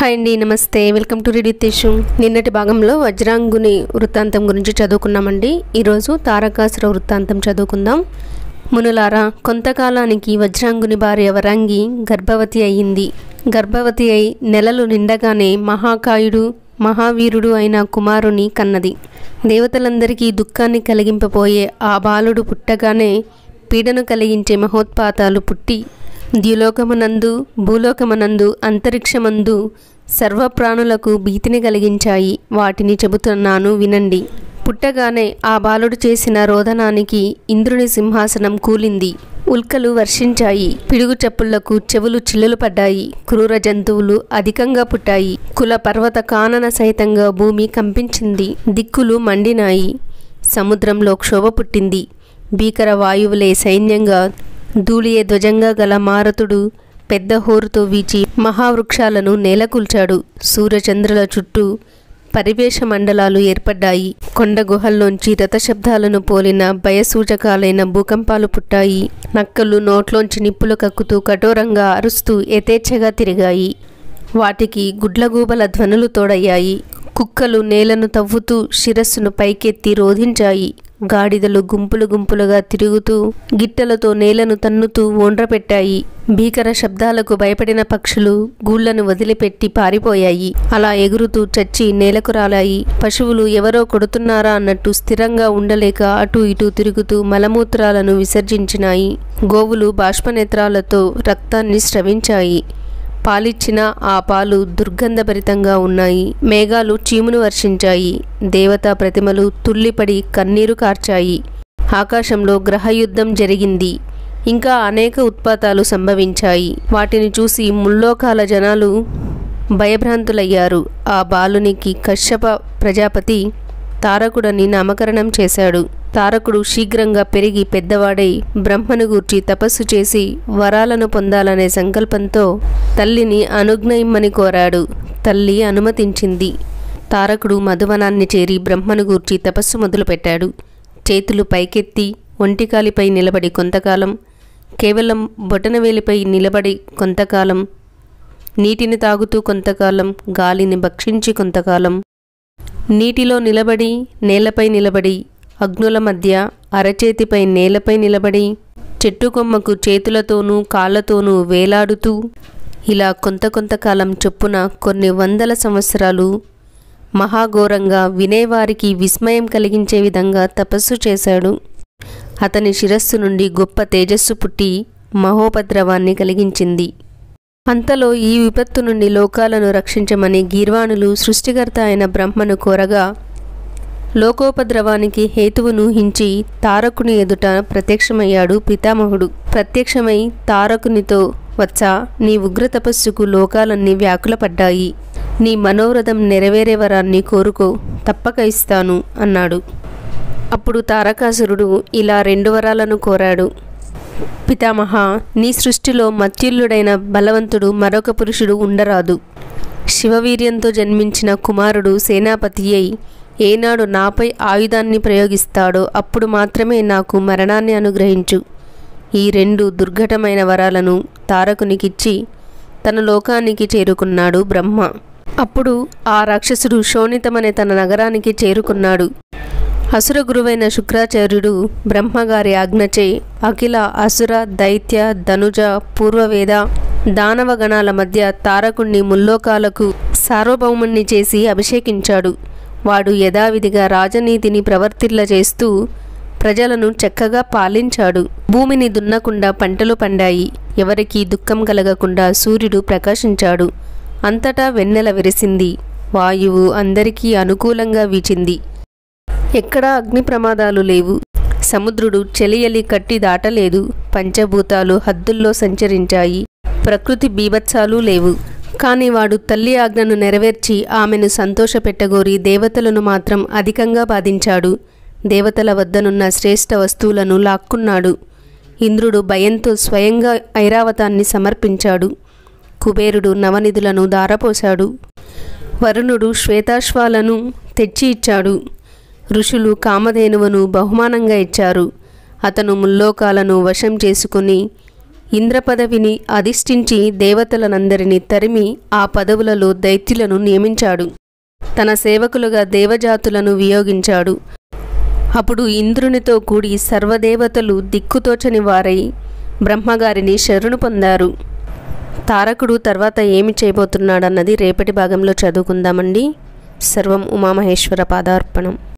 Hi అండి, నమస్తే. Welcome to read with Yashu. నిన్నటి భాగంలో వజ్రాంగుని వృత్తాంతం గురించి చదువుకున్నామండి. ఈరోజు తారకాసుర వృత్తాంతం చదువుకుందాం. మునులారా, కొంతకాలానికి వజ్రాంగుని భార్య వరాంగి గర్భవతి అయ్యింది. గర్భవతి అయి నెలలు నిండగానే మహాకాయుడు మహావీరుడు అయిన కుమారుని కన్నది. దేవతలందరికీ దుఃఖాన్ని కలిగింపబోయే ఆ బాలుడు పుట్టగానే పీడను కలిగించే మహోత్పాతాలు పుట్టి ద్యులోకమునందు భూలోకమునందు అంతరిక్షమందు సర్వప్రాణులకు భీతిని కలిగించాయి. వాటిని చెబుతున్నాను, వినండి. పుట్టగానే ఆ బాలుడు చేసిన రోదనానికి ఇంద్రుని సింహాసనం కూలింది. ఉల్కలు వర్షించాయి. పిడుగు చప్పుళ్లకు చెవులు చిల్లులు పడ్డాయి. క్రూర జంతువులు అధికంగా పుట్టాయి. కుల పర్వత కానన సహితంగా భూమి కంపించింది. దిక్కులు మండినాయి. సముద్రంలో క్షోభ పుట్టింది. భీకర వాయువులే సైన్యంగా, ధూళియే ధ్వజంగా గల మారుతుడు పెద్ద హోరుతో వీచి మహావృక్షాలను నేలకూల్చాడు. సూర్యచంద్రుల చుట్టూ పరివేష మండలాలు ఏర్పడ్డాయి. కొండ గుహల్లోంచి రథశబ్దాలను పోలిన భయసూచకాలైన భూకంపాలు పుట్టాయి. నక్కలు నోట్లోంచి నిప్పులు కక్కుతూ కఠోరంగా అరుస్తూ యథేచ్ఛగా తిరిగాయి. వాటికి గుడ్లగూబల ధ్వనులు తోడయ్యాయి. కుక్కలు నేలను తవ్వుతూ శిరస్సును పైకెత్తి రోధించాయి. గాడిదలు గుంపులు గుంపులుగా తిరుగుతూ గిట్టెలతో నేలను తన్నుతూ ఒండ్రపెట్టాయి. భీకర శబ్దాలకు భయపడిన పక్షులు గూళ్లను వదిలిపెట్టి పారిపోయాయి. అలా ఎగురుతూ చచ్చి నేలకు రాలాయి. పశువులు ఎవరో కొడుతున్నారా అన్నట్టు స్థిరంగా ఉండలేక అటూ ఇటూ తిరుగుతూ మలమూత్రాలను విసర్జించినాయి. గోవులు బాష్పనేత్రాలతో రక్తాన్ని స్రవించాయి. పాలిచ్చిన ఆ పాలు దుర్గంధభరితంగా ఉన్నాయి. మేఘాలు చీమును వర్షించాయి. దేవతా ప్రతిమలు తుల్లిపడి కన్నీరు కార్చాయి. ఆకాశంలో గ్రహయుద్ధం జరిగింది. ఇంకా అనేక ఉత్పాతాలు సంభవించాయి. వాటిని చూసి ముల్లోకాల జనాలు భయభ్రాంతులయ్యారు. ఆ బాలునికి కశ్యప ప్రజాపతి తారకుడని నామకరణం చేశాడు. తారకుడు శీఘ్రంగా పెరిగి పెద్దవాడై బ్రహ్మను గూర్చి తపస్సు చేసి వరాలను పొందాలనే సంకల్పంతో తల్లిని అనుజ్ఞయిమ్మని కోరాడు. తల్లి అనుమతించింది. తారకుడు మధువనాన్ని చేరి బ్రహ్మను గూర్చి తపస్సు మొదలుపెట్టాడు. చేతులు పైకెత్తి ఒంటికాలిపై నిలబడి కొంతకాలం, కేవలం బొటనవేలిపై నిలబడి కొంతకాలం, నీటిని తాగుతూ కొంతకాలం, గాలిని భక్షించి కొంతకాలం, నీటిలో నిలబడి నేలపై నిలబడి, అగ్నుల మధ్య అరచేతిపై నేలపై నిలబడి, చెట్టు కొమ్మకు చేతులతోనూ కాళ్లతోనూ వేలాడుతూ ఇలా కొంతకాలం చొప్పున కొన్ని వందల సంవత్సరాలు మహాఘోరంగా వినేవారికి విస్మయం కలిగించే విధంగా తపస్సు చేశాడు. అతని శిరస్సు నుండి గొప్ప తేజస్సు పుట్టి మహోపద్రవాన్ని కలిగించింది. అంతలో ఈ విపత్తు నుండి లోకాలను రక్షించమని గీర్వాణులు సృష్టికర్త అయిన బ్రహ్మను కోరగా, లోకోపద్రవానికి హేతువును హించి తారకుని ఎదుట ప్రత్యక్షమయ్యాడు పితామహుడు. ప్రత్యక్షమై తారకునితో, వచ్చా, నీ ఉగ్ర తపస్సుకు లోకాలన్నీ వ్యాకులపడ్డాయి. నీ మనోరథం నెరవేరే వరాన్ని కోరుకో, తప్పక ఇస్తాను అన్నాడు. అప్పుడు తారకాసురుడు ఇలా 2 వరాలను కోరాడు. పితామహ, నీ సృష్టిలో మత్యుల్యుడైన బలవంతుడు మరొక పురుషుడు ఉండరాదు. శివవీర్యంతో జన్మించిన కుమారుడు సేనాపతి అయి ఏనాడు నాపై ఆయుధాన్ని ప్రయోగిస్తాడో అప్పుడు మాత్రమే నాకు మరణాన్ని అనుగ్రహించు. ఈ 2 దుర్ఘటమైన వరాలను తారకునికిచ్చి తన లోకానికి చేరుకున్నాడు బ్రహ్మ. అప్పుడు ఆ రాక్షసుడు శోణితమనే తన నగరానికి చేరుకున్నాడు. అసుర గురువైన శుక్రాచార్యుడు బ్రహ్మగారి ఆజ్ఞచే అఖిల అసుర, దైత్య, ధనుజ, పూర్వవేద, దానవ గణాల మధ్య తారకుణ్ణి ముల్లోకాలకు సార్వభౌముణ్ణి చేసి అభిషేకించాడు. వాడు యథావిధిగా రాజనీతిని ప్రవర్తిల్ల చేస్తూ ప్రజలను చక్కగా పాలించాడు. భూమిని దున్నకుండా పంటలు పండాయి. ఎవరికీ దుఃఖం కలగకుండా సూర్యుడు ప్రకాశించాడు. అంతటా వెన్నెల విరిసింది. వాయువు అందరికీ అనుకూలంగా వీచింది. ఎక్కడా అగ్ని ప్రమాదాలు లేవు. సముద్రుడు చెలియలి కట్టి దాటలేదు. పంచభూతాలు హద్దుల్లో సంచరించాయి. ప్రకృతి బీభత్సాలు లేవు. కాని వాడు తల్లి ఆజ్ఞను నెరవేర్చి ఆమెను సంతోషపెట్టగోరి దేవతలను మాత్రం అధికంగా బాధించాడు. దేవతల వద్దనున్న శ్రేష్ఠ వస్తువులను లాక్కున్నాడు. ఇంద్రుడు భయంతో స్వయంగా ఐరావతాన్ని సమర్పించాడు. కుబేరుడు నవనిధులను దారపోశాడు. వరుణుడు శ్వేతాశ్వాలను తెచ్చి ఇచ్చాడు. ఋషులు కామధేనువును బహుమానంగా ఇచ్చారు. అతను ముల్లోకాలను వశం చేసుకుని ఇంద్ర పదవిని అధిష్ఠించి దేవతలనందరినీ తరిమి ఆ పదవులలో దైత్యులను నియమించాడు. తన సేవకులుగా దేవజాతులను వియోగించాడు. అప్పుడు ఇంద్రునితో కూడి సర్వదేవతలు దిక్కుతోచని వారై బ్రహ్మగారిని శరణు పొందారు. తారకుడు తర్వాత ఏమి చేయబోతున్నాడన్నది రేపటి భాగంలో చదువుకుందామండి. సర్వం ఉమామహేశ్వర పాదార్పణం.